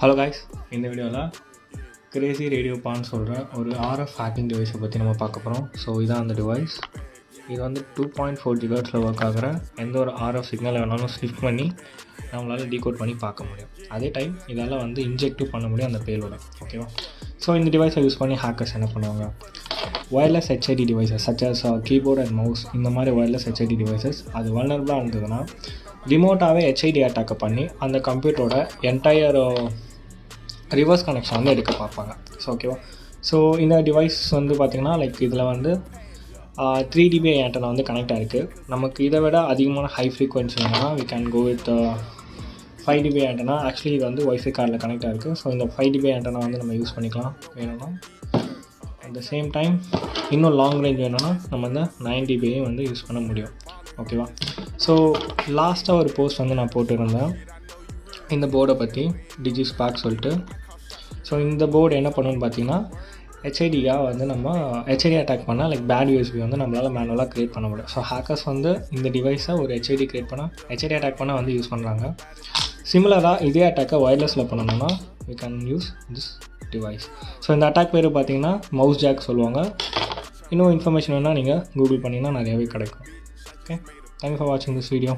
Hello guys, இந்த வீடியோவில் Crazyradio PAன்னு சொல்கிற ஒரு RF ஹேக்கிங் டிவைஸை பற்றி நம்ம பார்க்க போகிறோம். ஸோ இதான் அந்த டிவைஸ். இது வந்து 2.4 GHz ஒர்க் ஆகிற எந்த ஒரு RF சிக்னலை வேணாலும் ஸ்னிஃப் பண்ணி நம்மளால் டீகோட் பண்ணி பார்க்க முடியும். அதே டைம் இதெல்லாம் வந்து இன்ஜெக்டும் பண்ண முடியும் அந்த பேலோட. ஓகேவா? ஸோ இந்த டிவைஸை யூஸ் பண்ணி ஹேக்கர்ஸ் என்ன பண்ணுவாங்க, wireless HID devices such as keyboard and mouse, இந்த மாதிரி ஒயர்லெஸ் HID டிவைசஸ் அது வல்னரபிளாக இருந்ததுன்னா ரிமோட்டாகவே HID அட்டாக்கை பண்ணி அந்த கம்ப்யூட்டரோட என்டையர் ரிவர்ஸ் கனெக்ஷன் வந்து எடுக்க பார்ப்பாங்க. ஸோ ஓகேவா? ஸோ இந்த டிவைஸ் வந்து பார்த்திங்கன்னா இதில் வந்து 3 dB ஆண்டனா வந்து கனெக்ட் ஆகிருக்கு. நமக்கு இதை விட அதிகமான ஹை ஃப்ரீக்வன்சி வேணும்னா we can go with 5 dB antenna. Actually இது வந்து ஒய்ஃபை கார்டில் கனெக்ட் ஆகிருக்கு. ஸோ இந்த 5 dB ஆண்டனா வந்து நம்ம யூஸ் பண்ணிக்கலாம் வேணும்னா. அட் த சேம் டைம் இன்னும் லாங் ரேஞ்ச் வேணும்னா நம்ம இந்த 9 dBயையும் வந்து யூஸ் பண்ண முடியும். ஓகேவா? ஸோ லாஸ்ட்டாக ஒரு போஸ்ட் வந்து நான் போட்டிருந்தேன் இந்த போர்டை பற்றி, டிஜிஸ்பார்க் சொல்லிட்டு. ஸோ இந்த போர்டு என்ன பண்ணணும்னு பார்த்தீங்கன்னா ஹெச்ஐடியாக வந்து நம்ம ஹெச்ஐடி அட்டாக் பண்ணால் பேட் யூஎஸ்பி வந்து நம்மளால் மேனுவலாக க்ரியேட் பண்ண முடியும். ஸோ ஹேக்கர்ஸ் வந்து இந்த டிவைஸை ஒரு ஹெச்ஐடி க்ரியேட் பண்ணால் ஹெச்ஐடி அட்டாக் பண்ணால் வந்து யூஸ் பண்ணுறாங்க. சிமிலராக இதே அட்டாக்கை ஒயர்லெஸில் பண்ணணும்னா we can use this device. So இந்த அட்டாக் பேர் பார்த்தீங்கன்னா மவுஸ் ஜாக் சொல்லுவாங்க. இன்னும் இன்ஃபர்மேஷன் வேணால் நீங்கள் கூகுள் பண்ணிங்கன்னா நிறையாவே கிடைக்கும். ஓகே, தேங்க்யூ ஃபார் வாட்சிங் திஸ் வீடியோ.